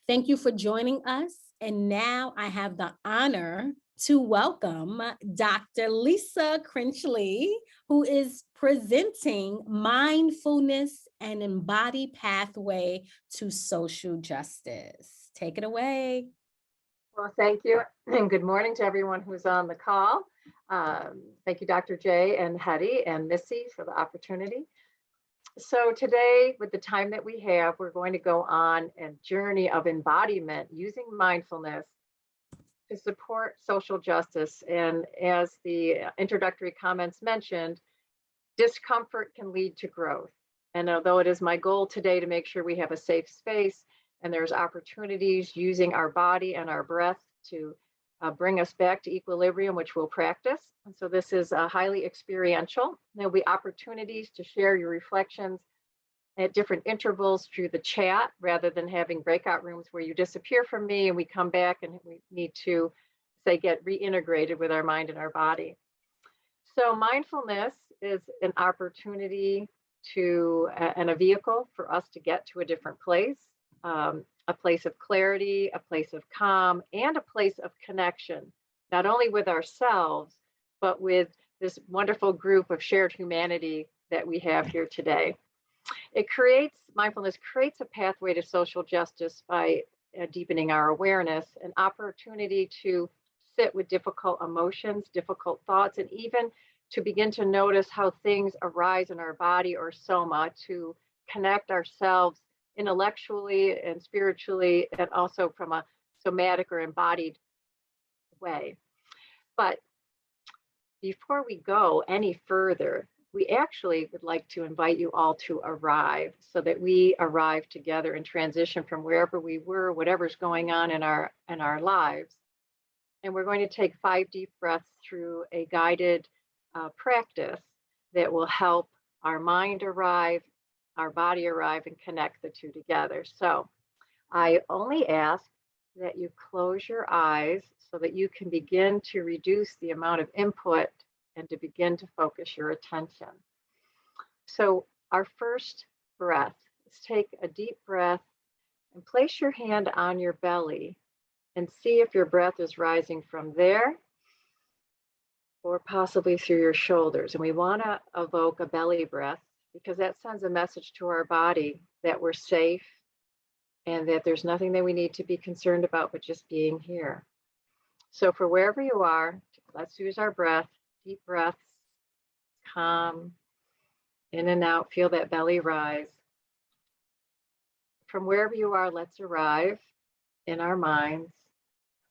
Thank you for joining us. And now I have the honor to welcome Dr. Lisa Critchley, who is presenting Mindfulness and Embodied Pathway to Social Justice. Take it away. Well, thank you, and good morning to everyone who's on the call. Thank you, Dr. J and Hetty and Missy for the opportunity. So today, with the time that we have, we're going to go on a journey of embodiment using mindfulness to support social justice. And as the introductory comments mentioned, discomfort can lead to growth. And although it is my goal today to make sure we have a safe space and there's opportunities using our body and our breath to bring us back to equilibrium, which we'll practice. And so this is highly experiential. There'll be opportunities to share your reflections at different intervals through the chat, rather than having breakout rooms where you disappear from me and we come back and we need to, say, get reintegrated with our mind and our body. So mindfulness is an opportunity to, and a vehicle for us to get to a different place. A place of clarity, a place of calm, and a place of connection, not only with ourselves, but with this wonderful group of shared humanity that we have here today. Mindfulness creates a pathway to social justice by deepening our awareness, an opportunity to sit with difficult emotions, difficult thoughts, and even to begin to notice how things arise in our body or soma, to connect ourselves intellectually and spiritually, and also from a somatic or embodied way. But before we go any further, we actually would like to invite you all to arrive, so that we arrive together and transition from wherever we were, whatever's going on in our lives. And we're going to take 5 deep breaths through a guided practice that will help our mind arrive, our body arrive, and connect the two together. So I only ask that you close your eyes so that you can begin to reduce the amount of input and to begin to focus your attention. So our first breath, let's take a deep breath and place your hand on your belly and see if your breath is rising from there or possibly through your shoulders. And we want to evoke a belly breath, because that sends a message to our body that we're safe and that there's nothing that we need to be concerned about but just being here. So for wherever you are, let's use our breath, deep breaths, calm, in and out, feel that belly rise. From wherever you are, let's arrive in our minds.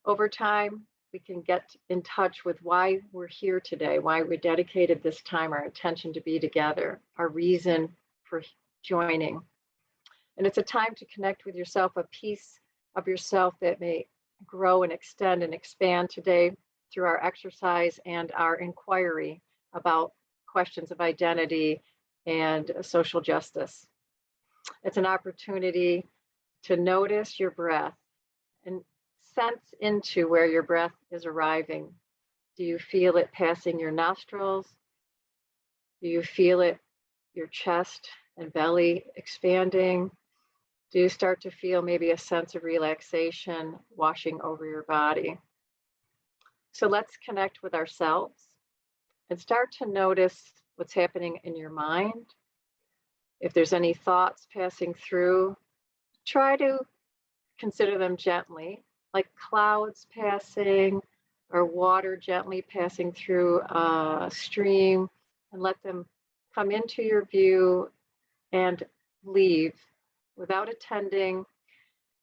Over time, we can get in touch with why we're here today, why we dedicated this time, our attention to be together, our reason for joining. And it's a time to connect with yourself, a piece of yourself that may grow and extend and expand today through our exercise and our inquiry about questions of identity and social justice. It's an opportunity to notice your breath and sense into where your breath is arriving. Do you feel it passing your nostrils? Do you feel it, your chest and belly expanding? Do you start to feel maybe a sense of relaxation washing over your body? So let's connect with ourselves and start to notice what's happening in your mind. If there's any thoughts passing through, try to consider them gently, like clouds passing or water gently passing through a stream, and let them come into your view and leave without attending,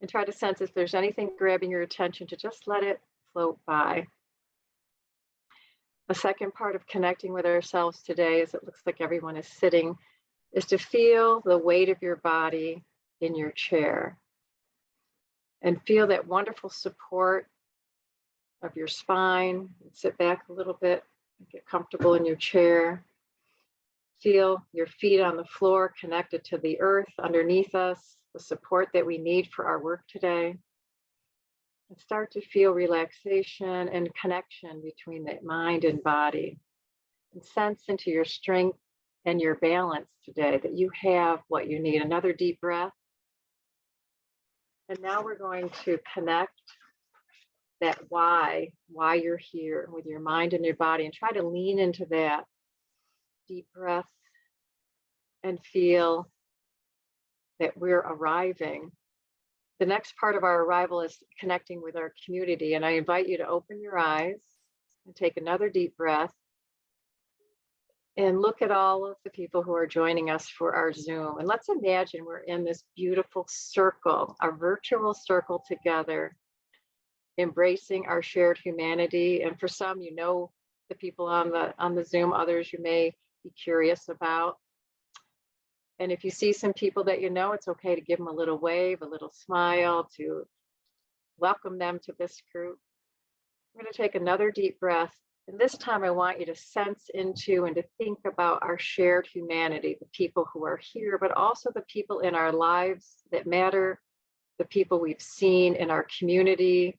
and try to sense if there's anything grabbing your attention, to just let it float by. A second part of connecting with ourselves today, as it looks like everyone is sitting, is to feel the weight of your body in your chair and feel that wonderful support of your spine. Sit back a little bit, get comfortable in your chair. Feel your feet on the floor connected to the earth underneath us, the support that we need for our work today. And start to feel relaxation and connection between the mind and body. And sense into your strength and your balance today, that you have what you need. Another deep breath. And now we're going to connect that why you're here with your mind and your body, and try to lean into that deep breath and feel that we're arriving. The next part of our arrival is connecting with our community. And I invite you to open your eyes and take another deep breath and look at all of the people who are joining us for our Zoom. And let's imagine we're in this beautiful circle, a virtual circle together, embracing our shared humanity. And for some, you know, the people on the Zoom, others you may be curious about. And if you see some people that you know, it's okay to give them a little wave, a little smile, to welcome them to this group. We're going to take another deep breath. And this time I want you to sense into and to think about our shared humanity, the people who are here, but also the people in our lives that matter, the people we've seen in our community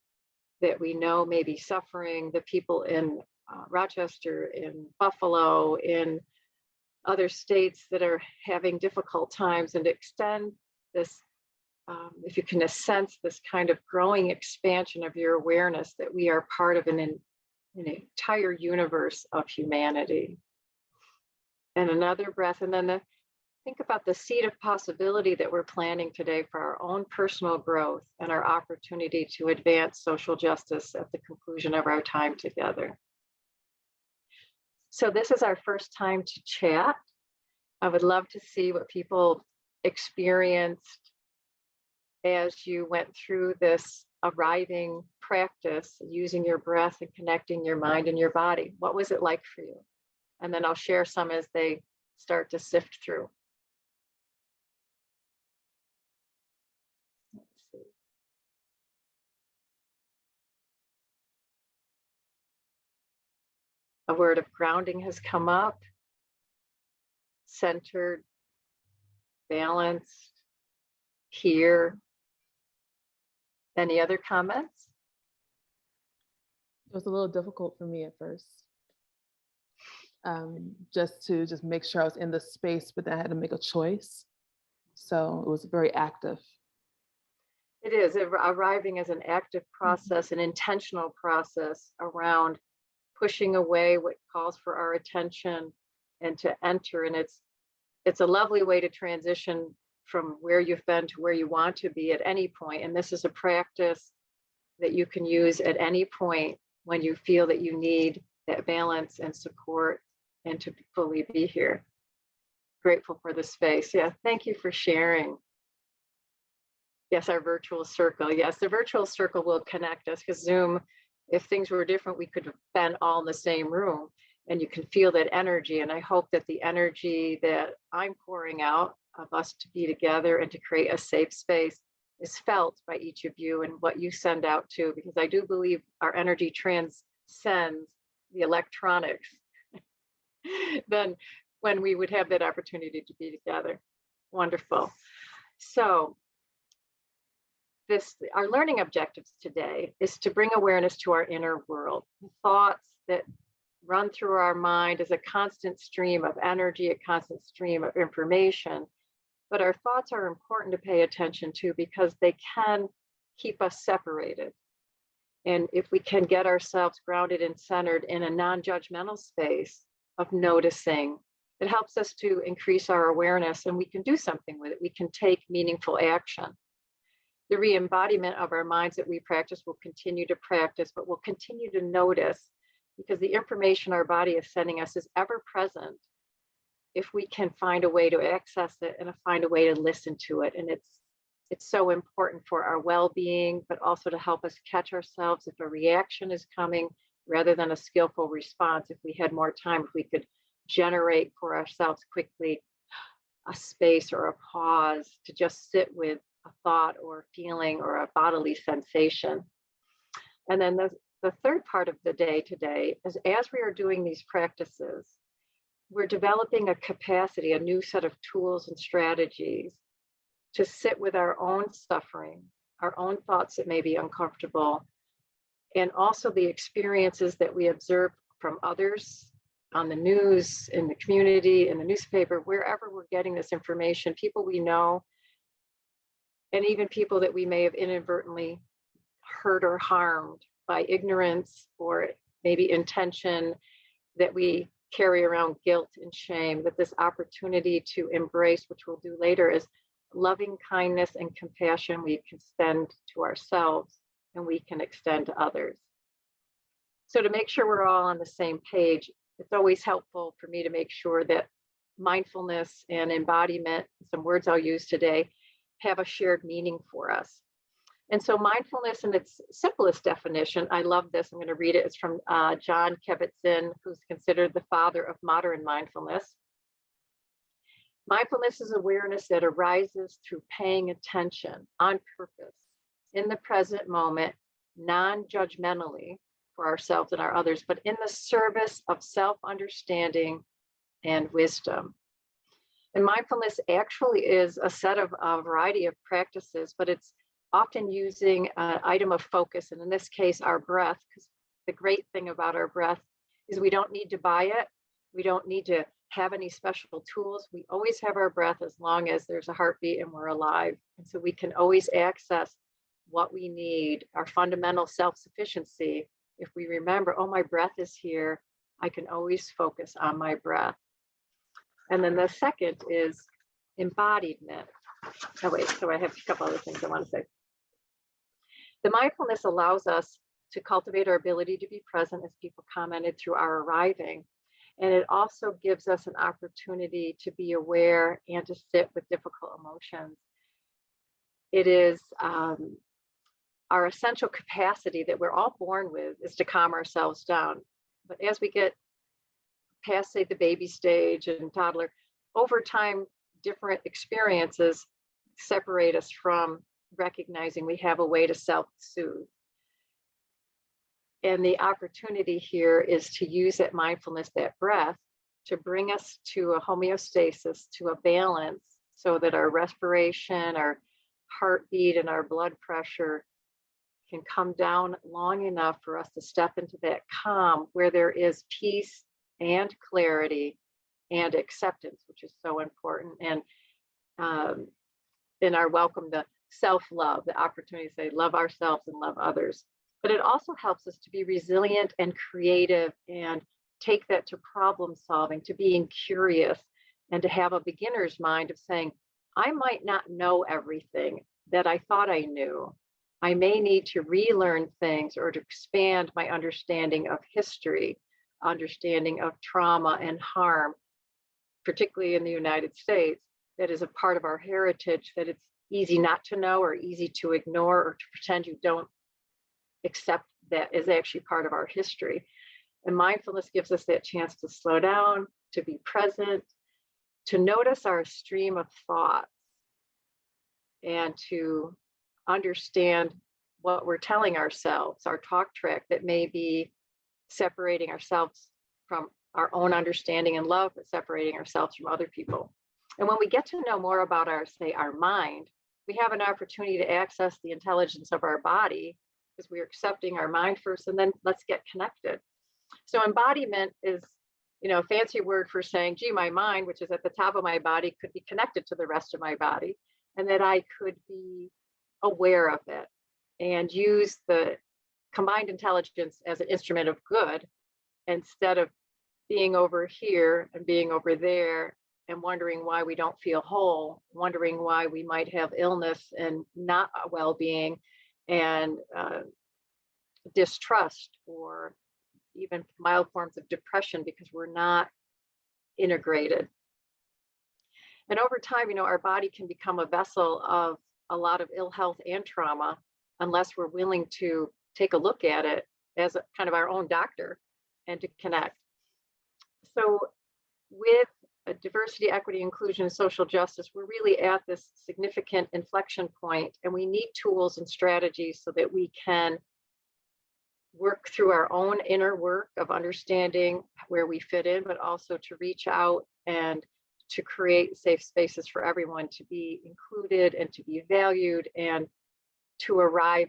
that we know may be suffering, the people in Rochester, in Buffalo, in other states that are having difficult times, and to extend this, if you can sense this kind of growing expansion of your awareness that we are part of an entire universe of humanity. And another breath, and then think about the seed of possibility that we're planting today for our own personal growth and our opportunity to advance social justice at the conclusion of our time together. So this is our first time to chat. I would love to see what people experienced as you went through this arriving practice, using your breath and connecting your mind and your body. What was it like for you? And then I'll share some as they start to sift through. Let's see. A word of grounding has come up. Centered, balanced, here. Any other comments? It was a little difficult for me at first. Just to make sure I was in the space, but then I had to make a choice. So it was very active. It is. Arriving as an active process, an intentional process around pushing away what calls for our attention and to enter. And it's a lovely way to transition from where you've been to where you want to be at any point. And this is a practice that you can use at any point when you feel that you need that balance and support and to fully be here. Grateful for the space. Yeah, thank you for sharing. Yes, our virtual circle. Yes, the virtual circle will connect us, because Zoom, if things were different, we could have been all in the same room, and you can feel that energy. And I hope that the energy that I'm pouring out of us to be together and to create a safe space is felt by each of you and what you send out too, because I do believe our energy transcends the electronics than when we would have that opportunity to be together. Wonderful. So our learning objectives today is to bring awareness to our inner world. Thoughts that run through our mind as a constant stream of energy, a constant stream of information. But our thoughts are important to pay attention to because they can keep us separated. And if we can get ourselves grounded and centered in a non-judgmental space of noticing, it helps us to increase our awareness, and we can do something with it. We can take meaningful action. The re-embodiment of our minds that we practice will continue to practice, but we'll continue to notice, because the information our body is sending us is ever present if we can find a way to access it and find a way to listen to it. And it's so important for our well-being, but also to help us catch ourselves if a reaction is coming rather than a skillful response. If we had more time, if we could generate for ourselves quickly a space or a pause to just sit with a thought or a feeling or a bodily sensation. And then the third part of the day today is, as we are doing these practices, we're developing a capacity, a new set of tools and strategies to sit with our own suffering, our own thoughts that may be uncomfortable, and also the experiences that we observe from others on the news, in the community, in the newspaper, wherever we're getting this information, people we know, and even people that we may have inadvertently hurt or harmed by ignorance or maybe intention, that we carry around guilt and shame, that this opportunity to embrace, which we'll do later, is loving kindness and compassion we can extend to ourselves and we can extend to others. So to make sure we're all on the same page, it's always helpful for me to make sure that mindfulness and embodiment, some words I'll use today, have a shared meaning for us. And so mindfulness in its simplest definition, I love this, I'm going to read it. It's from John Kabat-Zinn, who's considered the father of modern mindfulness. Mindfulness is awareness that arises through paying attention on purpose in the present moment, non-judgmentally for ourselves and our others, but in the service of self-understanding and wisdom. And mindfulness actually is a set of a variety of practices, but it's often using an item of focus, and in this case, our breath, because the great thing about our breath is we don't need to buy it. We don't need to have any special tools. We always have our breath as long as there's a heartbeat and we're alive. And so we can always access what we need, our fundamental self-sufficiency. If we remember, oh, my breath is here, I can always focus on my breath. And then the second is embodiment. Oh, wait, so I have a couple other things I want to say. The mindfulness allows us to cultivate our ability to be present, as people commented, through our arriving. And it also gives us an opportunity to be aware and to sit with difficult emotions. It is our essential capacity that we're all born with, is to calm ourselves down. But as we get past, say, the baby stage and toddler, over time, different experiences separate us from recognizing we have a way to self-soothe. And the opportunity here is to use that mindfulness, that breath, to bring us to a homeostasis, to a balance, so that our respiration, our heartbeat, and our blood pressure can come down long enough for us to step into that calm where there is peace and clarity and acceptance, which is so important. And in our welcome to self-love, the opportunity to say, love ourselves and love others. But it also helps us to be resilient and creative and take that to problem solving, to being curious, and to have a beginner's mind of saying, I might not know everything that I thought I knew. I may need to relearn things or to expand my understanding of history, understanding of trauma and harm, particularly in the United States, that is a part of our heritage that it's easy not to know or easy to ignore or to pretend you don't accept that is actually part of our history. And mindfulness gives us that chance to slow down, to be present, to notice our stream of thoughts, and to understand what we're telling ourselves, our talk track that may be separating ourselves from our own understanding and love, but separating ourselves from other people. And when we get to know more about our, say, our mind, we have an opportunity to access the intelligence of our body, because we're accepting our mind first, and then let's get connected. So embodiment is, a fancy word for saying, gee, my mind, which is at the top of my body, could be connected to the rest of my body, and that I could be aware of it and use the combined intelligence as an instrument of good, instead of being over here and being over there and wondering why we don't feel whole, wondering why we might have illness and not well-being, and distrust, or even mild forms of depression because we're not integrated. And over time, our body can become a vessel of a lot of ill health and trauma unless we're willing to take a look at it as a kind of our own doctor and to connect. So with diversity, equity, inclusion, and social justice, we're really at this significant inflection point, and we need tools and strategies so that we can work through our own inner work of understanding where we fit in, but also to reach out and to create safe spaces for everyone to be included and to be valued, and to arrive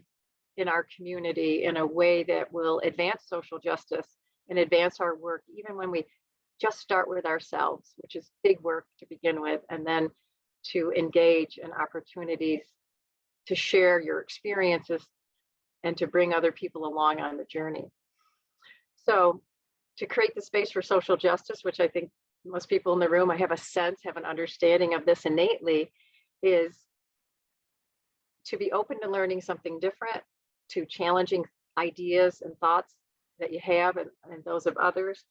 in our community in a way that will advance social justice and advance our work, even when we just start with ourselves, which is big work to begin with, and then to engage in opportunities to share your experiences and to bring other people along on the journey. So to create the space for social justice, which I think most people in the room, I have a sense, have an understanding of this innately, is to be open to learning something different, to challenging ideas and thoughts that you have and those of others,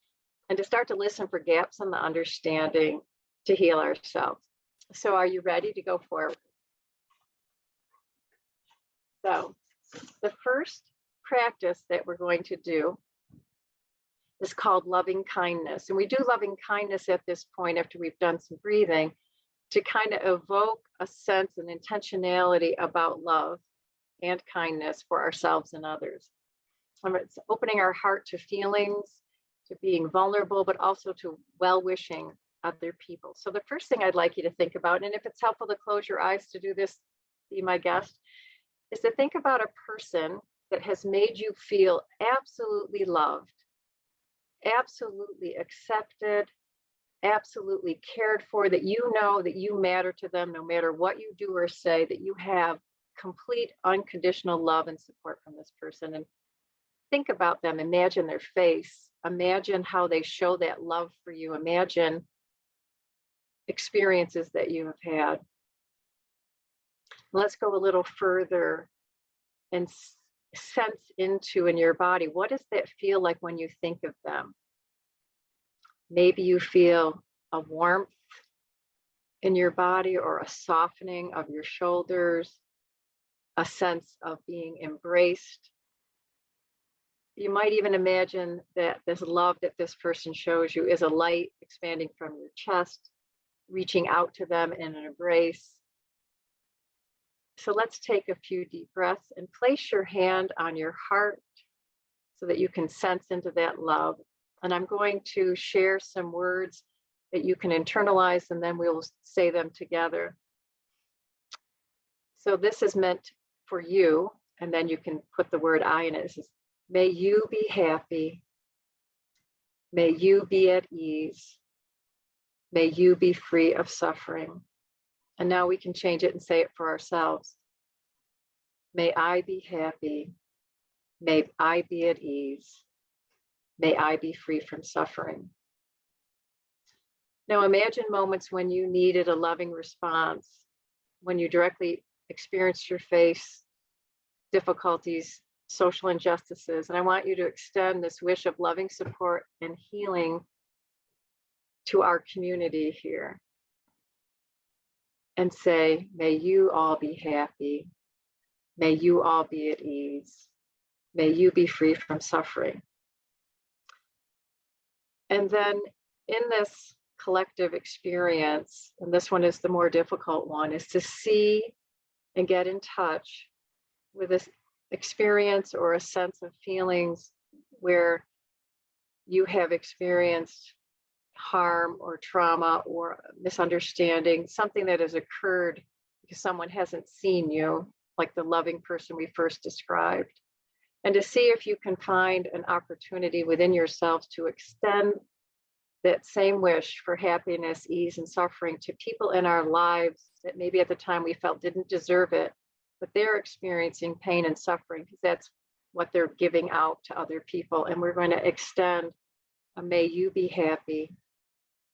and to start to listen for gaps in the understanding to heal ourselves. So are you ready to go forward? So the first practice that we're going to do is called loving kindness. And we do loving kindness at this point after we've done some breathing to kind of evoke a sense and intentionality about love and kindness for ourselves and others. It's opening our heart to feelings, to being vulnerable, but also to well-wishing other people. So the first thing I'd like you to think about, and if it's helpful to close your eyes to do this, be my guest, is to think about a person that has made you feel absolutely loved, absolutely accepted, absolutely cared for, that you know that you matter to them no matter what you do or say, that you have complete unconditional love and support from this person. And think about them, imagine their face, imagine how they show that love for you, imagine experiences that you have had. Let's go a little further and sense into in your body, what does that feel like when you think of them? Maybe you feel a warmth in your body or a softening of your shoulders, a sense of being embraced. You might even imagine that this love that this person shows you is a light expanding from your chest, reaching out to them in an embrace. So let's take a few deep breaths and place your hand on your heart so that you can sense into that love. And I'm going to share some words that you can internalize, and then we'll say them together. So this is meant for you, and then you can put the word I in it. It says, may you be happy. May you be at ease. May you be free of suffering. And now we can change it and say it for ourselves. May I be happy. May I be at ease. May I be free from suffering. Now imagine moments when you needed a loving response, when you directly experienced your face difficulties, social injustices. And I want you to extend this wish of loving support and healing to our community here. And say, may you all be happy. May you all be at ease. May you be free from suffering. And then in this collective experience, and this one is the more difficult one, is to see and get in touch with this experience or a sense of feelings where you have experienced harm or trauma or misunderstanding, something that has occurred because someone hasn't seen you, like the loving person we first described. And to see if you can find an opportunity within yourselves to extend that same wish for happiness, ease, and suffering to people in our lives that maybe at the time we felt didn't deserve it, but they're experiencing pain and suffering because that's what they're giving out to other people. And we're going to extend a may you be happy,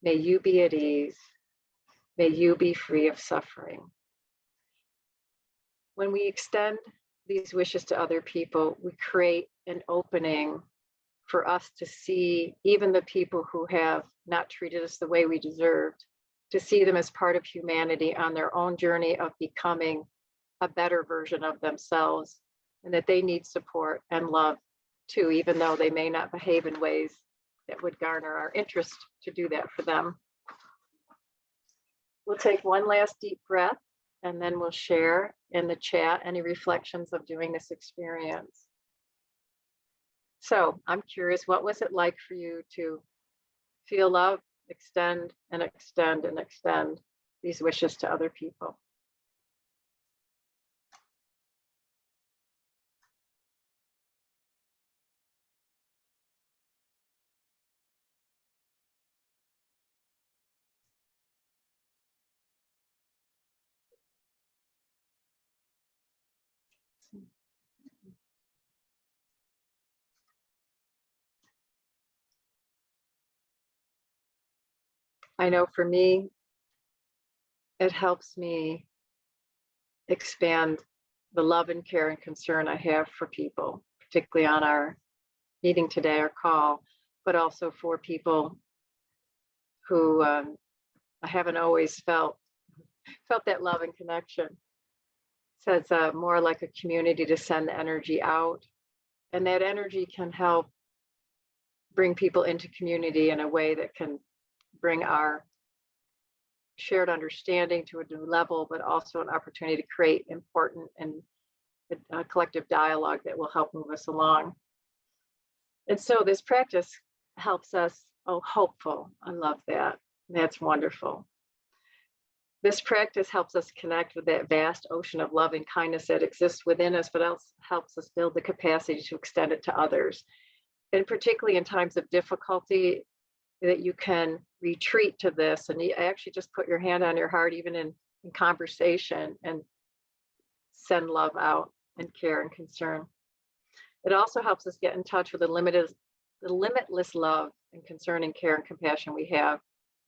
may you be at ease, may you be free of suffering. When we extend these wishes to other people, we create an opening for us to see even the people who have not treated us the way we deserved, to see them as part of humanity on their own journey of becoming a better version of themselves, and that they need support and love too, even though they may not behave in ways that would garner our interest to do that for them. We'll take one last deep breath, and then we'll share in the chat any reflections of doing this experience. So I'm curious, what was it like for you to feel love, extend and extend and extend these wishes to other people? I know for me, it helps me expand the love and care and concern I have for people, particularly on our meeting today, our call, but also for people who I haven't always felt that love and connection. So it's more like a community to send the energy out, and that energy can help bring people into community in a way that can bring our shared understanding to a new level, but also an opportunity to create important and collective dialogue that will help move us along. And so this practice helps us, oh, hopeful. I love that. That's wonderful. This practice helps us connect with that vast ocean of love and kindness that exists within us, but also helps us build the capacity to extend it to others. And particularly in times of difficulty, that you can retreat to this and you actually just put your hand on your heart, even in conversation, and send love out and care and concern. It also helps us get in touch with the limitless love and concern and care and compassion we have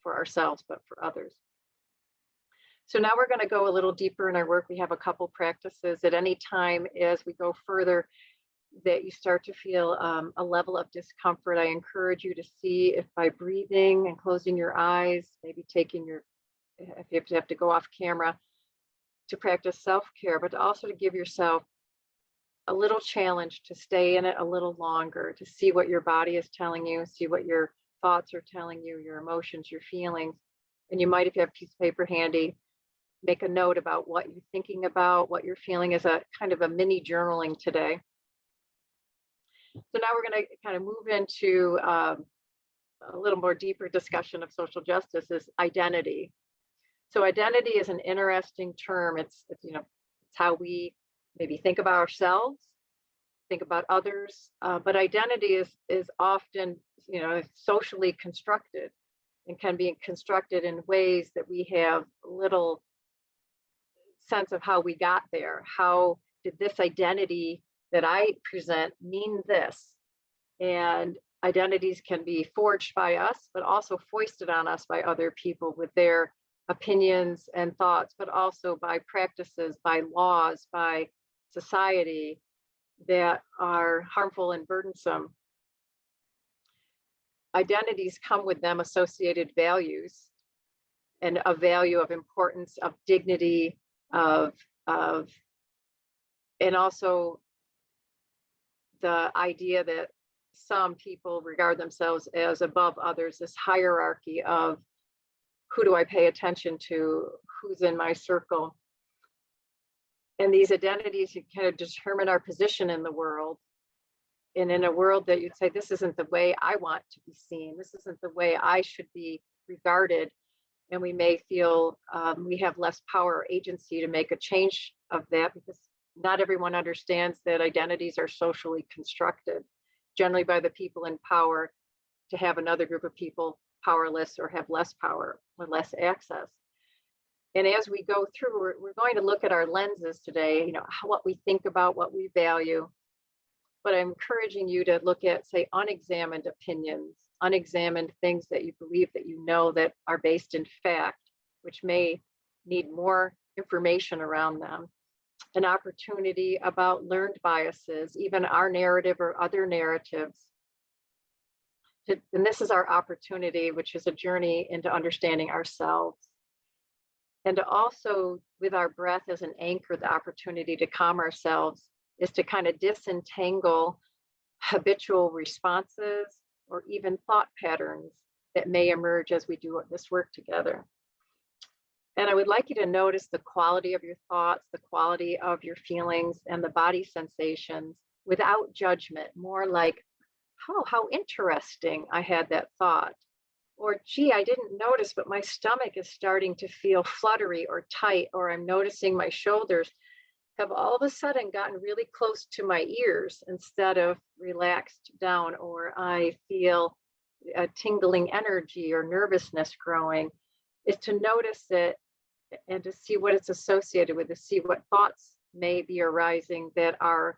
for ourselves, but for others. So now we're going to go a little deeper in our work. We have a couple practices at any time as we go further that you start to feel a level of discomfort. I encourage you to see if by breathing and closing your eyes, maybe taking if you have to go off camera, to practice self-care, but also to give yourself a little challenge to stay in it a little longer, to see what your body is telling you, see what your thoughts are telling you, your emotions, your feelings. And you might, if you have a piece of paper handy, make a note about what you're thinking about, what you're feeling, as a kind of a mini journaling today. So now we're going to kind of move into a little more deeper discussion of social justice is identity. So identity is an interesting term. It's how we maybe think about ourselves, think about others, but identity is often socially constructed and can be constructed in ways that we have little sense of how we got there. How did this identity that I present mean this? And identities can be forged by us, but also foisted on us by other people with their opinions and thoughts, but also by practices, by laws, by society that are harmful and burdensome. Identities come with them associated values, and a value of importance, of dignity, and also the idea that some people regard themselves as above others, this hierarchy of who do I pay attention to, who's in my circle. And these identities kind of determine our position in the world. And in a world that you'd say, this isn't the way I want to be seen, this isn't the way I should be regarded. And we may feel we have less power or agency to make a change of that, because not everyone understands that identities are socially constructed, generally by the people in power, to have another group of people powerless or have less power or less access. And as we go through, we're going to look at our lenses today, what we think about, what we value. But I'm encouraging you to look at, say, unexamined opinions, unexamined things that you believe that that are based in fact, which may need more information around them. An opportunity about learned biases, even our narrative or other narratives. And this is our opportunity, which is a journey into understanding ourselves. And to also, with our breath as an anchor, the opportunity to calm ourselves is to kind of disentangle habitual responses or even thought patterns that may emerge as we do this work together. And I would like you to notice the quality of your thoughts, the quality of your feelings, and the body sensations without judgment, more like, oh, how interesting, I had that thought. Or, gee, I didn't notice, but my stomach is starting to feel fluttery or tight, or I'm noticing my shoulders have all of a sudden gotten really close to my ears instead of relaxed down, or I feel a tingling energy or nervousness growing. Is to notice it and to see what it's associated with, to see what thoughts may be arising that are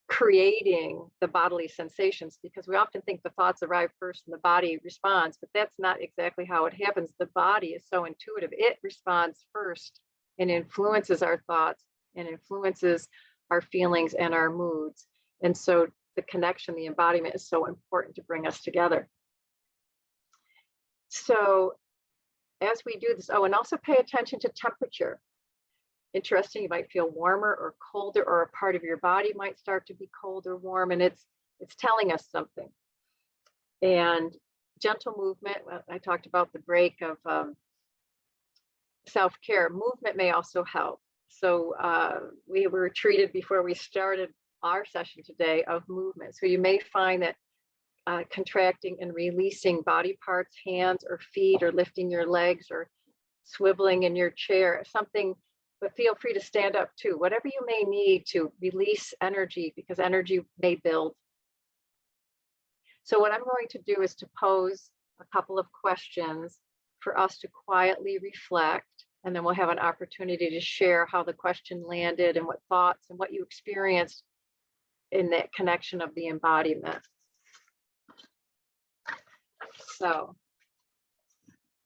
creating the bodily sensations, because we often think the thoughts arrive first and the body responds, but that's not exactly how it happens. The body is so intuitive. It responds first and influences our thoughts and influences our feelings and our moods. And so the connection, the embodiment is so important to bring us together. So as we do this, oh, and also pay attention to temperature. Interesting, you might feel warmer or colder, or a part of your body might start to be cold or warm, and it's telling us something. And gentle movement, I talked about the break of self-care. Movement may also help. So we were treated before we started our session today of movement. So you may find that contracting and releasing body parts, hands or feet, or lifting your legs, or swiveling in your chair, something. But feel free to stand up too, whatever you may need to release energy, because energy may build. So what I'm going to do is to pose a couple of questions for us to quietly reflect, and then we'll have an opportunity to share how the question landed and what thoughts and what you experienced in that connection of the embodiment. So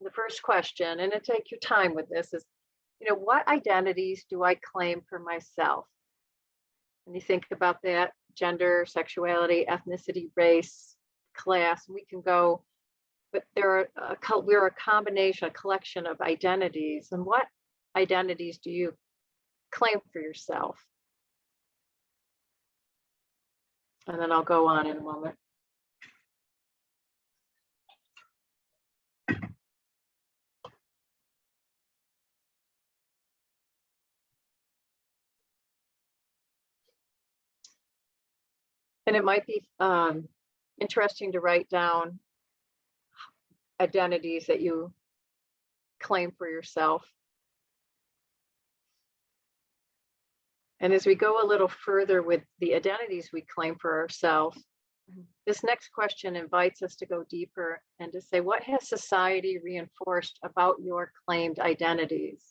the first question, and take your time with this, is, what identities do I claim for myself? When you think about that, gender, sexuality, ethnicity, race, class, we can go, but we're a combination, a collection of identities. And what identities do you claim for yourself? And then I'll go on in a moment. And it might be interesting to write down identities that you claim for yourself. And as we go a little further with the identities we claim for ourselves, this next question invites us to go deeper and to say, what has society reinforced about your claimed identities?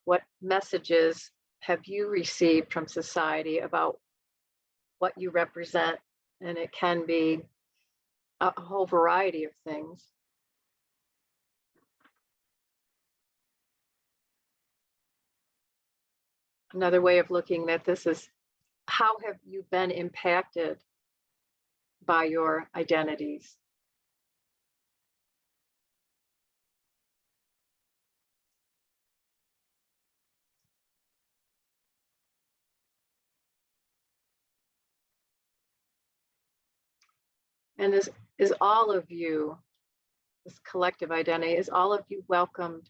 What messages have you received from society about what you represent? And it can be a whole variety of things. Another way of looking at this is, how have you been impacted by your identities? And is all of you, this collective identity, is all of you welcomed?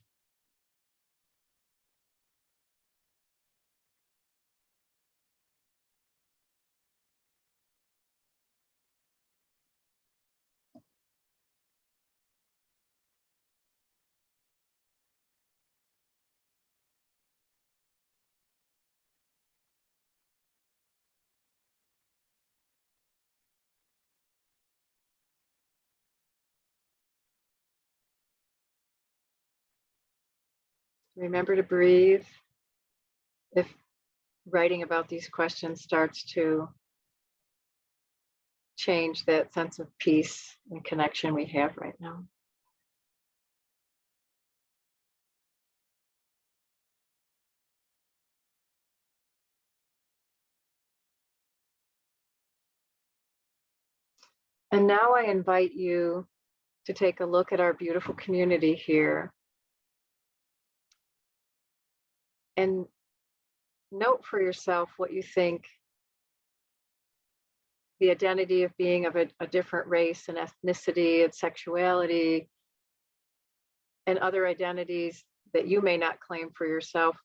Remember to breathe. If writing about these questions starts to change that sense of peace and connection we have right now. And now I invite you to take a look at our beautiful community here and note for yourself what you think the identity of being of a different race and ethnicity and sexuality and other identities that you may not claim for yourself.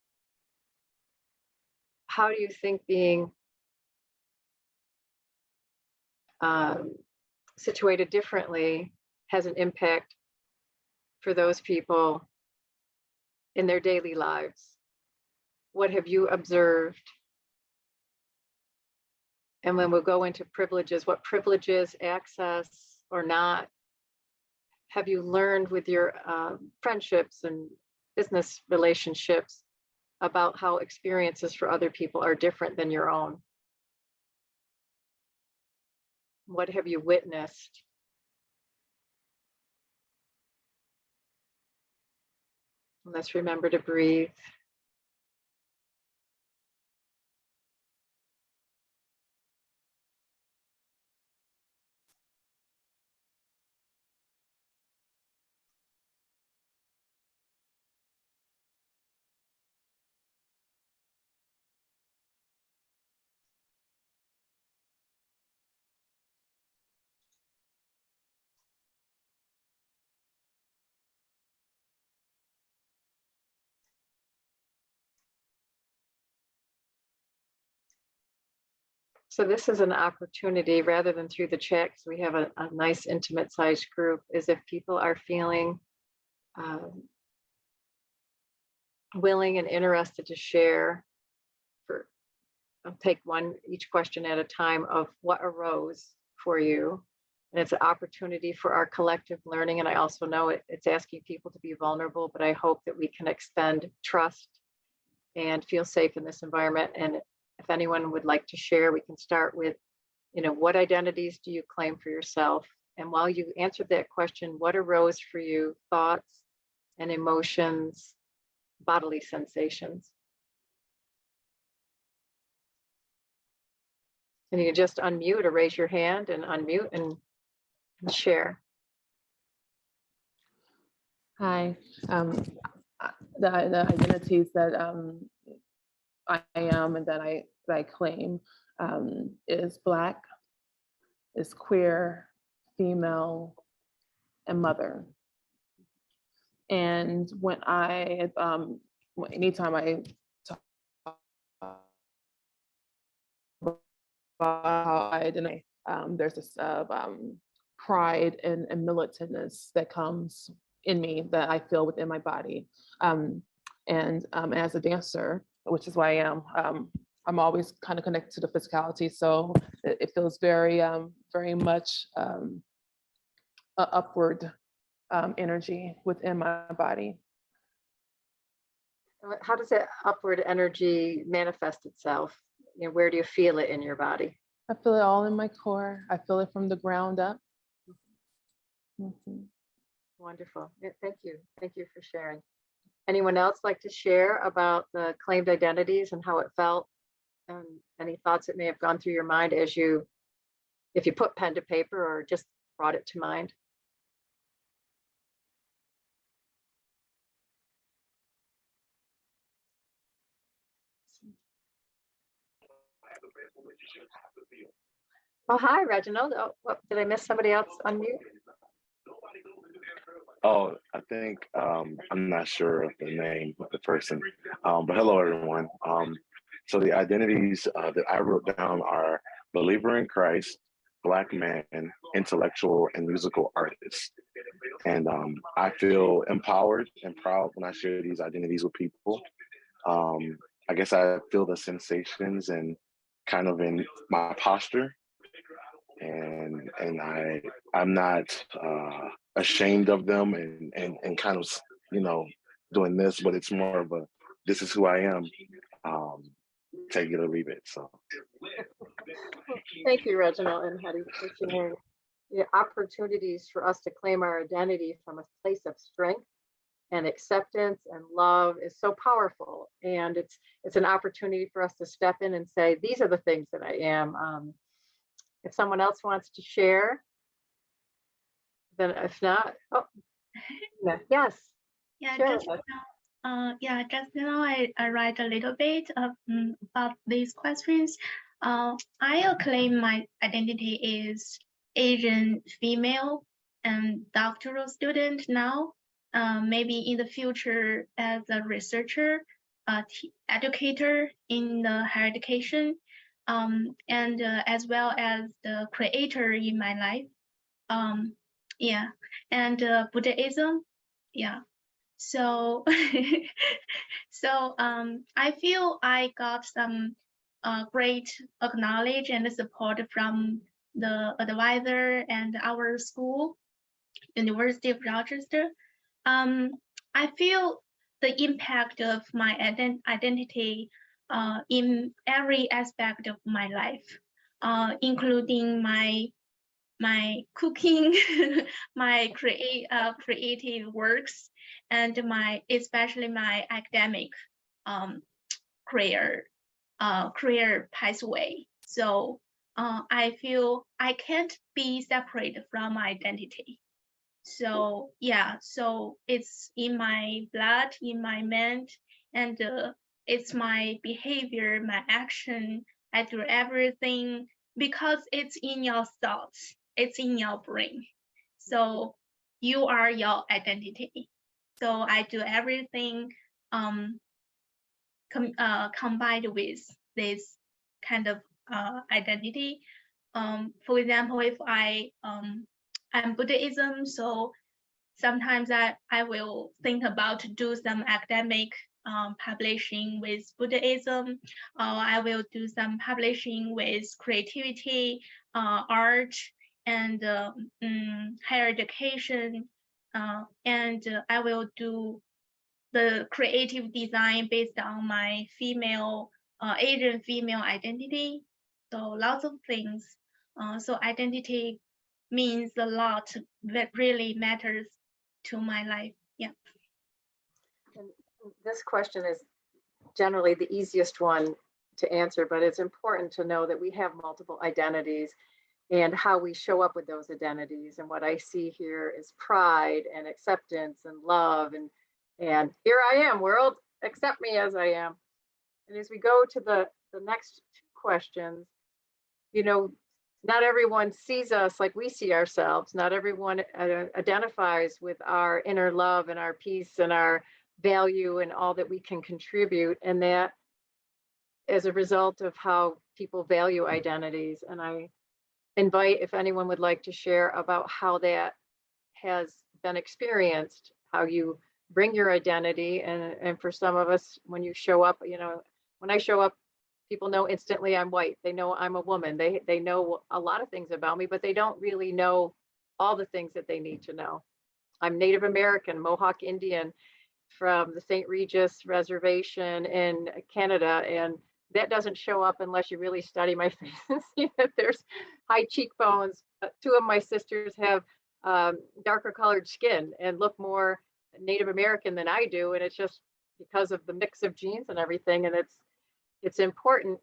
How do you think being situated differently has an impact for those people in their daily lives? What have you observed? And when we'll go into privileges, what privileges, access or not, have you learned with your friendships and business relationships about how experiences for other people are different than your own? What have you witnessed? Let's remember to breathe. So this is an opportunity, rather than through the chat, because we have a nice intimate sized group, is if people are feeling willing and interested to share. I'll take each question at a time of what arose for you. And it's an opportunity for our collective learning. And I also know it's asking people to be vulnerable, but I hope that we can extend trust and feel safe in this environment. And if anyone would like to share, we can start with, what identities do you claim for yourself? And while you answered that question, what arose for you, thoughts and emotions, bodily sensations? And you can just unmute or raise your hand and unmute and share. Hi. The identities that I am and that I claim is Black, is queer, female, and mother. And when anytime I talk about how I identify, there's this pride and militantness that comes in me that I feel within my body. And as a dancer, which is why I'm always kind of connected to the physicality. So it feels very, very much a upward energy within my body. How does that upward energy manifest itself? Where do you feel it in your body? I feel it all in my core. I feel it from the ground up. Mm-hmm. Wonderful. Thank you. Thank you for sharing. Anyone else like to share about the claimed identities and how it felt? And any thoughts that may have gone through your mind if you put pen to paper or just brought it to mind? Oh, hi, Reginald. Oh, did I miss somebody else unmute? Oh, I think I'm not sure of the name of the person, but hello, everyone. So the identities that I wrote down are believer in Christ, Black man, intellectual, and musical artist. And I feel empowered and proud when I share these identities with people. I guess I feel the sensations and kind of in my posture. And I'm not ashamed of them and kind of doing this, but it's more of this is who I am. Take it or leave it. So thank you, Reginald and Hetty, for sharing. The opportunities for us to claim our identity from a place of strength and acceptance and love is so powerful, and it's an opportunity for us to step in and say, these are the things that I am. If someone else wants to share, then if not, yes. Yeah, sure. just now I write a little bit about these questions. I claim my identity is Asian female and doctoral student now. Maybe in the future as a researcher, educator in the higher education, and as well as the creator in my life. And Buddhism. So I feel I got some great acknowledge and support from the advisor and our school, University of Rochester. I feel the impact of my identity in every aspect of my life, including my cooking, my creative works, and especially my academic career pathway. So I feel I can't be separate from my identity. So yeah, so it's in my blood, in my mind, and it's my behavior, my action. I do everything because it's in your thoughts, it's in your brain. So you are your identity. So I do everything combined with this kind of identity. For example, if I'm Buddhism, so sometimes I will think about to do some academic publishing with Buddhism. I will do some publishing with creativity, art, and higher education. And I will do the creative design based on my Asian female identity. So lots of things. So identity means a lot, that really matters to my life. Yeah. And this question is generally the easiest one to answer, but it's important to know that we have multiple identities and how we show up with those identities. And what I see here is pride and acceptance and love, and here I am, world, accept me as I am. And as we go to the next two questions, you know, not everyone sees us like we see ourselves. Not everyone identifies with our inner love and our peace and our value and all that we can contribute. And that as a result of how people value identities. And I invite if anyone would like to share about how that has been experienced, how you bring your identity. And for some of us, when you show up, you know, when I show up, people know instantly I'm white. They know I'm a woman. They know a lot of things about me, but they don't really know all the things that they need to know. I'm Native American, Mohawk Indian from the St. Regis Reservation in Canada. And that doesn't show up unless you really study my face and see that there's high cheekbones. Two of my sisters have darker colored skin and look more Native American than I do. And it's just because of the mix of genes and everything. And it's important,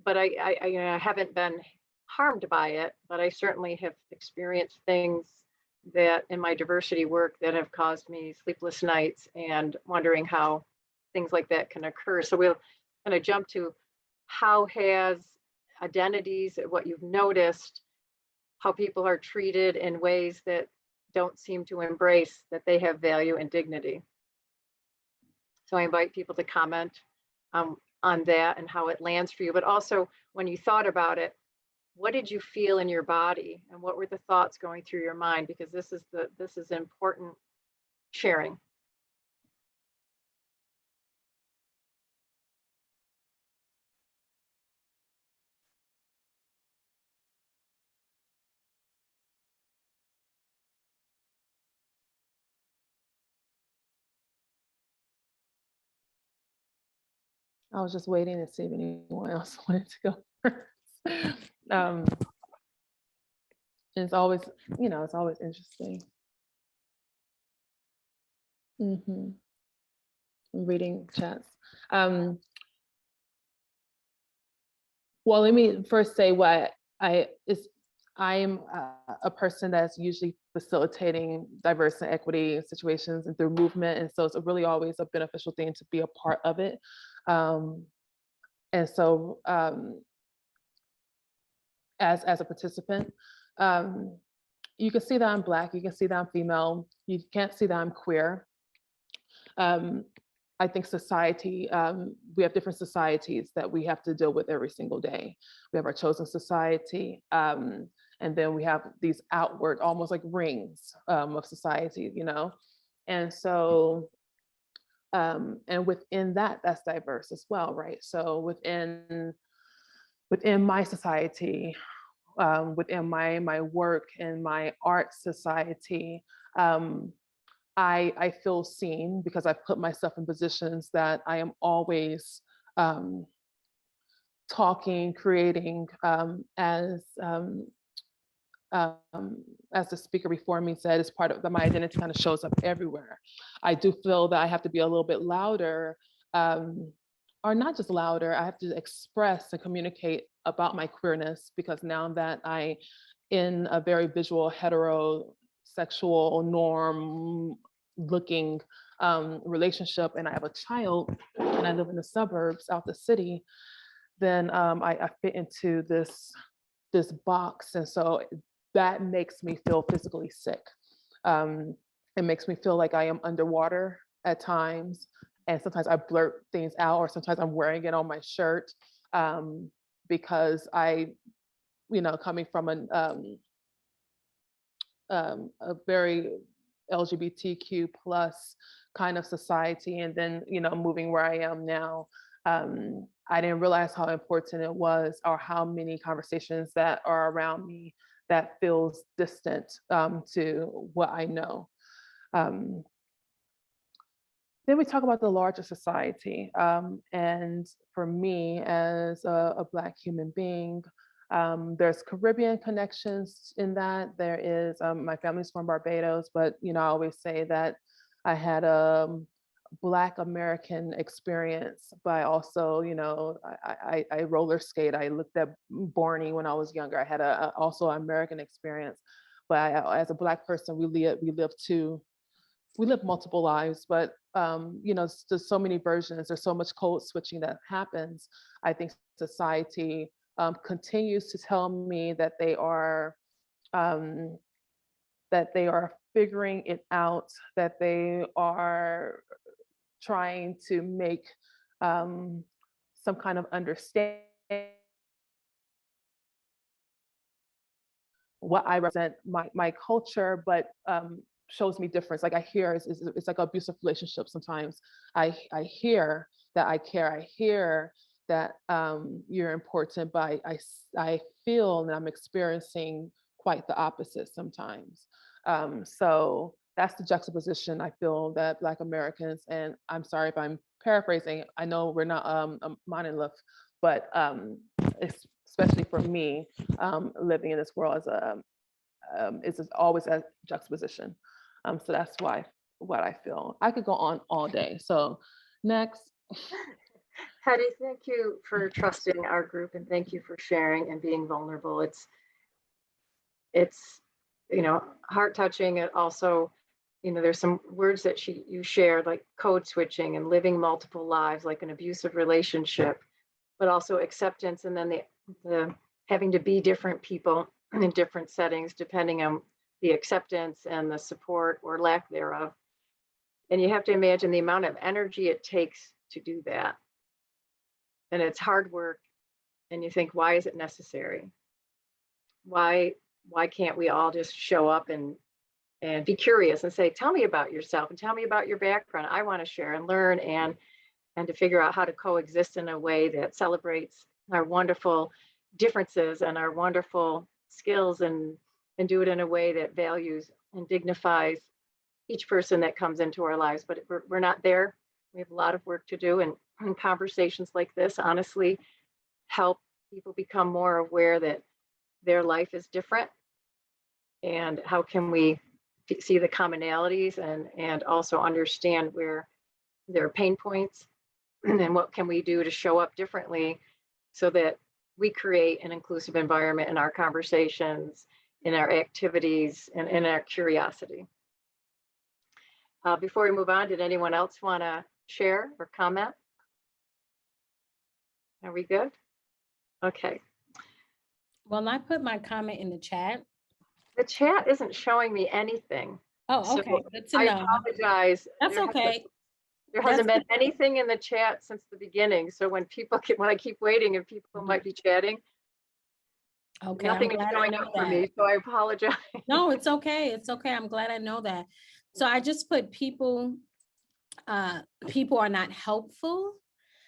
but I haven't been harmed by it, but I certainly have experienced things that in my diversity work that have caused me sleepless nights and wondering how things like that can occur. So we'll kind of jump to how has identities, what you've noticed, how people are treated in ways that don't seem to embrace that they have value and dignity. So I invite people to comment on that and how it lands for you, but also when you thought about it, what did you feel in your body and what were the thoughts going through your mind? Because this is important sharing. I was just waiting to see if anyone else wanted to go first. It's always, you know, it's always interesting. Reading chats. Well, let me first say what I'm a person that's usually facilitating diversity and equity situations and through movement. And so it's really always a beneficial thing to be a part of it. And so as a participant, you can see that I'm Black, you can see that I'm female, you can't see that I'm queer. I think society, we have different societies that we have to deal with every single day. We have our chosen society, and then we have these outward, almost like rings of society, you know? And so, and within that, that's diverse as well, right? So within my society, within my work and my art society, I feel seen because I've put myself in positions that I am always talking, creating, as the speaker before me said, is part of that. My identity kind of shows up everywhere. I do feel that I have to be a little bit louder, or not just louder, I have to express and communicate about my queerness, because now that I, in a very visual, heterosexual, norm looking relationship, and I have a child, and I live in the suburbs out the city, then I fit into this box. And so that makes me feel physically sick. It makes me feel like I am underwater at times. And sometimes I blurt things out, or sometimes I'm wearing it on my shirt, because I, coming from a very LGBTQ plus kind of society, and then, moving where I am now, I didn't realize how important it was, or how many conversations that are around me that feels distant to what I know. Then we talk about the larger society. And for me, as a Black human being, there's Caribbean connections in that. There is, my family's from Barbados, but I always say that I had a Black American experience, but I also, I roller skate. I looked at Barney when I was younger. I had also an American experience, but as a Black person, we live multiple lives, but there's so many versions. There's so much code switching that happens. I think society continues to tell me that they are figuring it out, that they are trying to make some kind of understanding what I represent, my culture, but shows me difference. Like I hear, it's like abusive relationships sometimes. I hear that I care. I hear that you're important, but I feel that I'm experiencing quite the opposite sometimes. So that's the juxtaposition I feel that Black Americans, and I'm sorry if I'm paraphrasing, I know we're not a monolith, but especially for me, living in this world is always a juxtaposition. So that's what I feel. I could go on all day. So next. Hetty, thank you for trusting our group, and thank you for sharing and being vulnerable. It's heart touching. It also, there's some words that you shared, like code switching and living multiple lives, like an abusive relationship, but also acceptance, and then the having to be different people in different settings depending on the acceptance and the support or lack thereof. And you have to imagine the amount of energy it takes to do that. And it's hard work. And you think, why is it necessary? Why can't we all just show up and be curious and say, tell me about yourself and tell me about your background. I want to share and learn and to figure out how to coexist in a way that celebrates our wonderful differences and our wonderful skills, and do it in a way that values and dignifies each person that comes into our lives. But we're not there. We have a lot of work to do, and conversations like this honestly help people become more aware that their life is different, and how can we see the commonalities and also understand where there are pain points, and what can we do to show up differently so that we create an inclusive environment in our conversations, in our activities, and in our curiosity. Before we move on, did anyone else want to share or comment? Are we good? Okay. Well, I put my comment in the chat. The chat isn't showing me anything. Oh, okay. So Good to I know. apologize. That's okay. There hasn't been anything in the chat since the beginning. So when I keep waiting and people might be chatting, okay, nothing is showing up for me. So I apologize. No, it's okay. It's okay. I'm glad I know that. So I just put people are not helpful.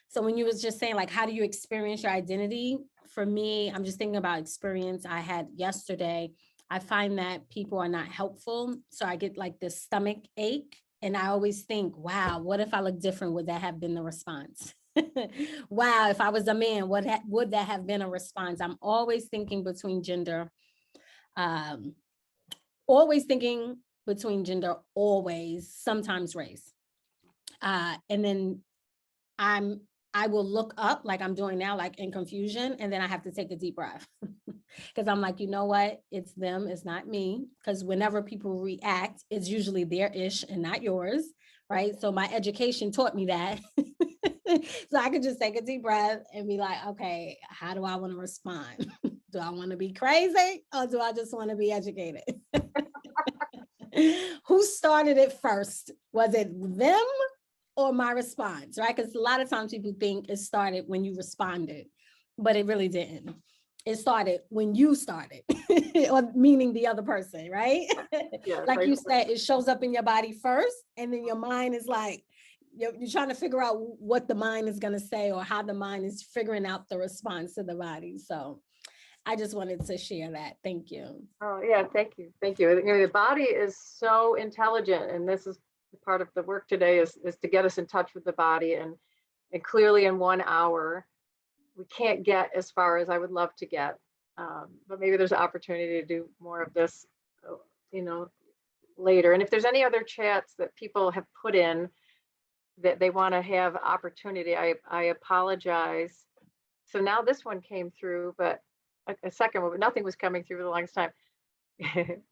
So when you was just saying, like, how do you experience your identity? For me, I'm just thinking about experience I had yesterday. I find that people are not helpful. So I get like this stomach ache. And I always think, wow, what if I look different? Would that have been the response? Wow, if I was a man, would that have been a response? I'm always thinking between gender, always, sometimes race. And then I will look up like I'm doing now, like in confusion, and then I have to take a deep breath because I'm like, you know what? It's them, it's not me. Because whenever people react, it's usually their ish and not yours, right? So my education taught me that. So I could just take a deep breath and be like, okay, how do I want to respond? Do I want to be crazy or do I just want to be educated? Who started it first? Was it them or my response, right? Because a lot of times people think it started when you responded, but it really didn't. It started when you started, or meaning the other person, right? Yeah, Like right. you said, it shows up in your body first, and then your mind is like, you're trying to figure out what the mind is going to say or how the mind is figuring out the response to the body. So I just wanted to share that. Thank you. Oh, yeah, thank you. Thank you. You know, the body is so intelligent, and this is part of the work today is to get us in touch with the body. And clearly in 1 hour, we can't get as far as I would love to get. But maybe there's an opportunity to do more of this, you know, later. And if there's any other chats that people have put in that they want to have opportunity, I apologize. So now this one came through, but a second one, but nothing was coming through for the longest time.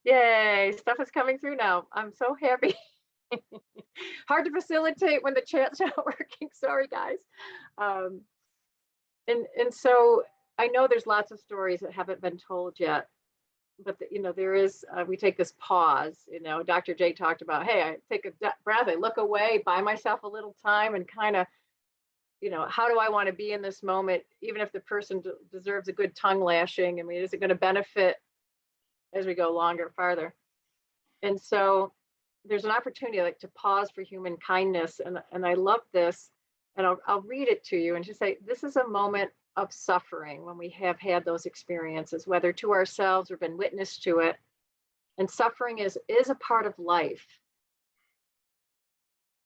Yay, stuff is coming through now. I'm so happy. Hard to facilitate when the chat's not working. Sorry, guys. And so I know there's lots of stories that haven't been told yet, but you know, there is, we take this pause, you know, Dr. J talked about, hey, I take a breath, I look away, buy myself a little time and kind of, you know, how do I want to be in this moment, even if the person deserves a good tongue lashing? I mean, is it going to benefit as we go longer, farther? And so there's an opportunity like to pause for human kindness. And I love this. And I'll read it to you and just say, this is a moment of suffering when we have had those experiences, whether to ourselves or been witness to it. And suffering is a part of life.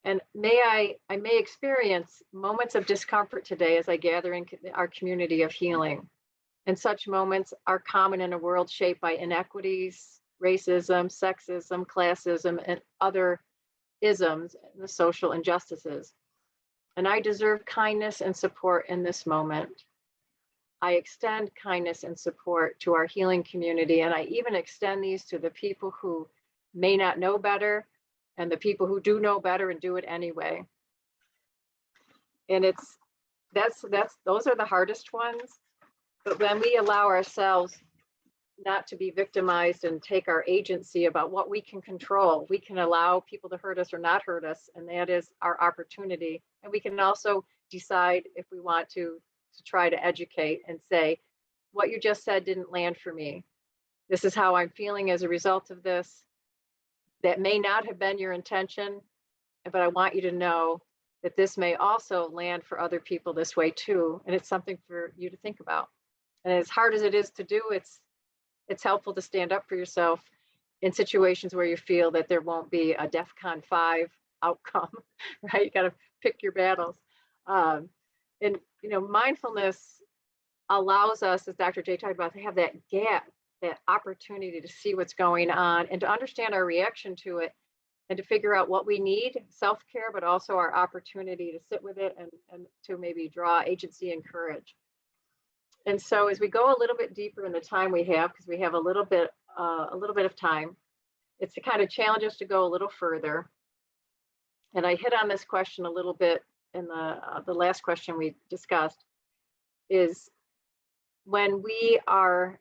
And I may experience moments of discomfort today as I gather in our community of healing. And such moments are common in a world shaped by inequities, racism, sexism, classism, and other isms, and the social injustices. And I deserve kindness and support in this moment. I extend kindness and support to our healing community, and I even extend these to the people who may not know better and the people who do know better and do it anyway. And those are the hardest ones. But when we allow ourselves not to be victimized and take our agency about what we can control, we can allow people to hurt us or not hurt us, and that is our opportunity. And we can also decide if we want to try to educate and say, what you just said didn't land for me. This is how I'm feeling as a result of this. That may not have been your intention, but I want you to know that this may also land for other people this way too. And it's something for you to think about. And as hard as it is to do, it's helpful to stand up for yourself in situations where you feel that there won't be a DEFCON 5 outcome, right? You got to pick your battles. And, you know, mindfulness allows us, as Dr. J talked about, to have that gap, that opportunity to see what's going on and to understand our reaction to it and to figure out what we need, self-care, but also our opportunity to sit with it and to maybe draw agency and courage. And so as we go a little bit deeper in the time we have, because we have a little bit of time, it's to kind of challenge us to go a little further. And I hit on this question a little bit in the last question we discussed, is when we are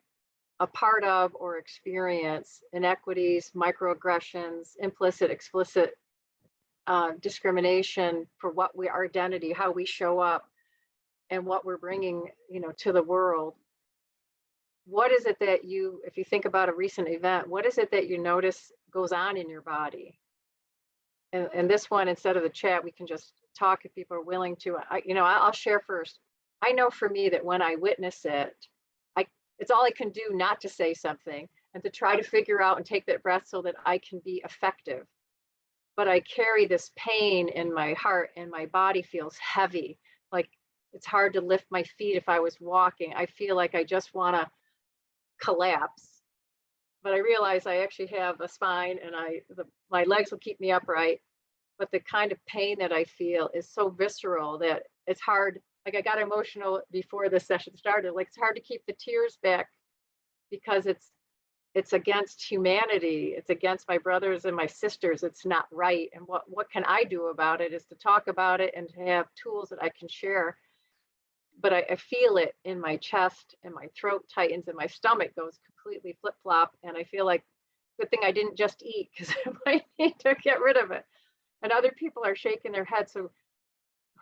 a part of or experience inequities, microaggressions, implicit, explicit discrimination for what our identity, how we show up, and what we're bringing, you know, to the world. What is it that you, if you think about a recent event, what is it that you notice goes on in your body? And this one, instead of the chat, we can just talk if people are willing to. I'll share first. I know for me that when I witness it, it's all I can do not to say something. and to try to figure out and take that breath so that I can be effective. But I carry this pain in my heart and my body feels heavy. Like it's hard to lift my feet if I was walking. I feel like I just want to collapse. But I realize I actually have a spine and my legs will keep me upright. But the kind of pain that I feel is so visceral that it's hard. Like I got emotional before the session started. Like it's hard to keep the tears back because it's against humanity. It's against my brothers and my sisters. It's not right. And what can I do about it is to talk about it and to have tools that I can share. But I feel it in my chest and my throat tightens and my stomach goes completely flip-flop. And I feel like, good thing I didn't just eat because I might need to get rid of it. And other people are shaking their heads. So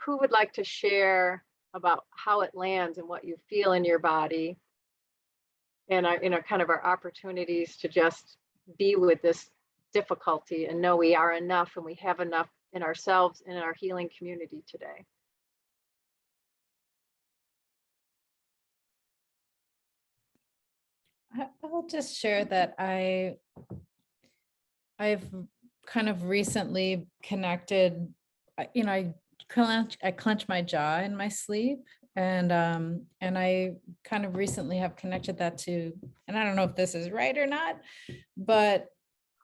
who would like to share about how it lands and what you feel in your body? And kind of our opportunities to just be with this difficulty and know we are enough and we have enough in ourselves and in our healing community today. I'll just share that I've kind of recently connected, I clench my jaw in my sleep. And I kind of recently have connected that to, and I don't know if this is right or not, but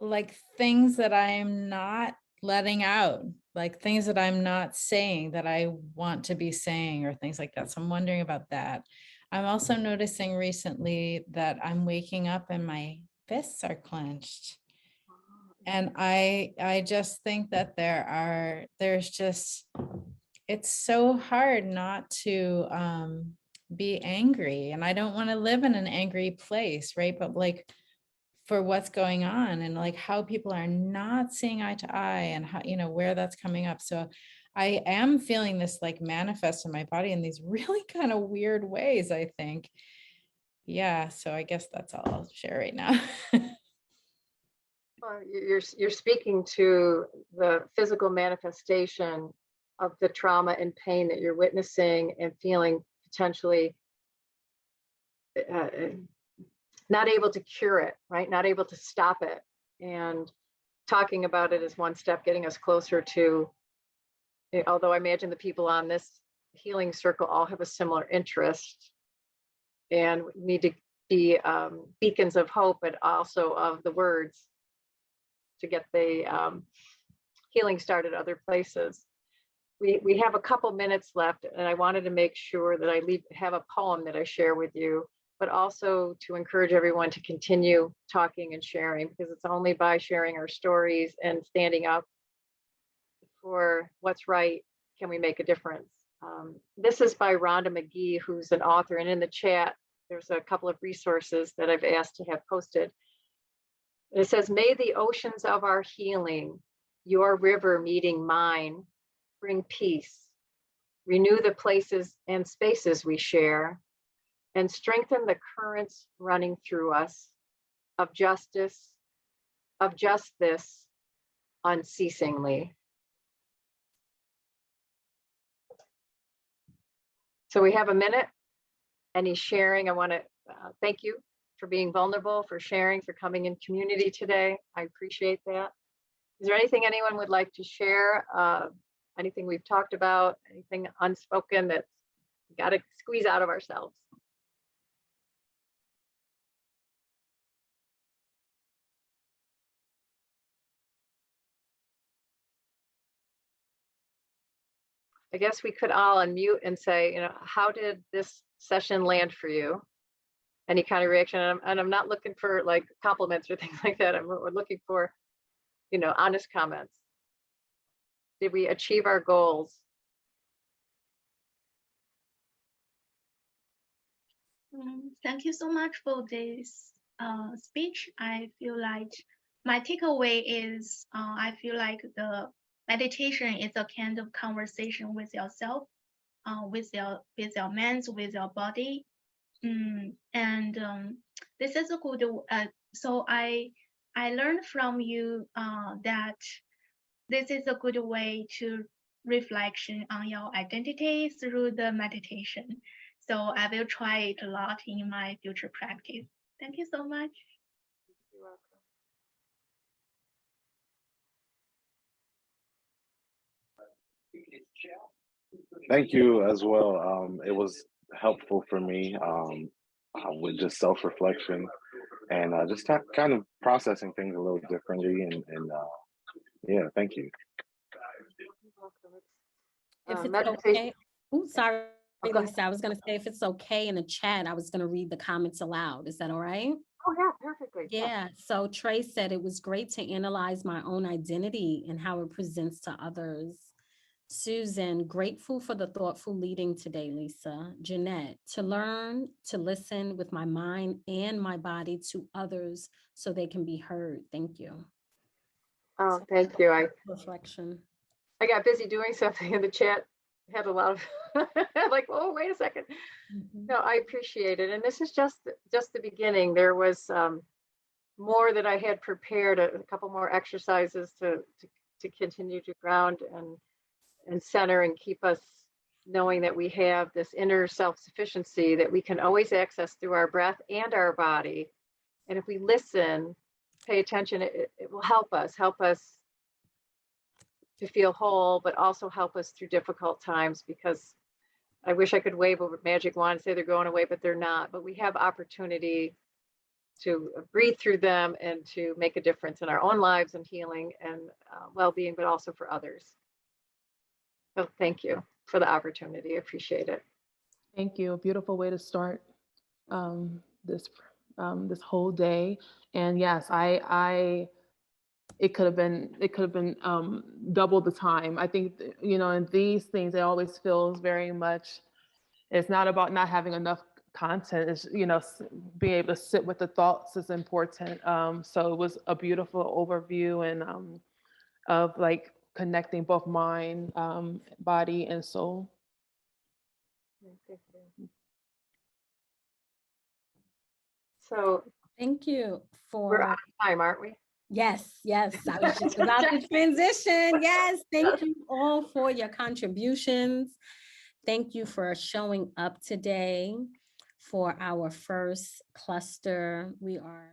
like things that I'm not letting out, like things that I'm not saying that I want to be saying or things like that. So I'm wondering about that. I'm also noticing recently that I'm waking up and my fists are clenched. And I just think that it's so hard not to be angry. And I don't want to live in an angry place, right? But like for what's going on and like how people are not seeing eye to eye and how, where that's coming up. So I am feeling this like manifest in my body in these really kind of weird ways, I think. Yeah, so I guess that's all I'll share right now. Well, you're speaking to the physical manifestation of the trauma and pain that you're witnessing and feeling potentially not able to cure it, right? Not able to stop it. And talking about it is one step getting us closer to, although I imagine the people on this healing circle all have a similar interest and need to be beacons of hope, but also of the words to get the healing started other places. We have a couple minutes left, and I wanted to make sure that I have a poem that I share with you, but also to encourage everyone to continue talking and sharing, because it's only by sharing our stories and standing up for what's right can we make a difference. This is by Rhonda McGee, who's an author, and in the chat, there's a couple of resources that I've asked to have posted. It says, may the oceans of our healing, your river meeting mine, bring peace, renew the places and spaces we share, and strengthen the currents running through us of justice, of just this unceasingly. So we have a minute. Any sharing? I want to thank you for being vulnerable, for sharing, for coming in community today. I appreciate that. Is there anything anyone would like to share? Anything we've talked about, anything unspoken that we got to squeeze out of ourselves? I guess we could all unmute and say, how did this session land for you? Any kind of reaction? And I'm not looking for like compliments or things like that. We're looking for, honest comments. Did we achieve our goals? Thank you so much for this speech. I feel like my takeaway is I feel like the meditation is a kind of conversation with yourself, with your minds, with your body. And this is a good, so I learned from you that this is a good way to reflection on your identity through the meditation. So I will try it a lot in my future practice. Thank you so much. Thank you as well. It was helpful for me with just self-reflection and just kind of processing things a little differently. And yeah, thank you. If it's Meditation. okay. Oh, sorry, Oh, go ahead. Lisa. I was going to say, if it's okay in the chat, I was going to read the comments aloud. Is that all right? Oh, yeah, perfectly. Yeah. So Trey said it was great to analyze my own identity and how it presents to others. Susan, grateful for the thoughtful leading today, Lisa. Jeanette, to learn to listen with my mind and my body to others so they can be heard. Thank you. Oh, thank you. Reflection. I got busy doing something in the chat. Had a lot of like, oh, wait a second. Mhm. No, I appreciate it. And this is just the beginning. There was more that I had prepared, a couple more exercises to continue to ground and center and keep us knowing that we have this inner self-sufficiency that we can always access through our breath and our body. And if we listen, pay attention, it will help us to feel whole, but also help us through difficult times, because I wish I could wave a magic wand and say they're going away, but they're not. But we have opportunity to breathe through them and to make a difference in our own lives and healing and well-being, but also for others. So thank you for the opportunity. I appreciate it. Thank you. A beautiful way to start this whole day. And yes, it could have been double the time. I think, in these things, it always feels very much, it's not about not having enough content. It's, being able to sit with the thoughts is important. So it was a beautiful overview and of like connecting both mind, body, and soul. Thank you. So Thank you we're out for, of time, aren't we? yes. I was just about to transition. Yes, thank you all for your contributions. Thank you for showing up today for our first cluster. We are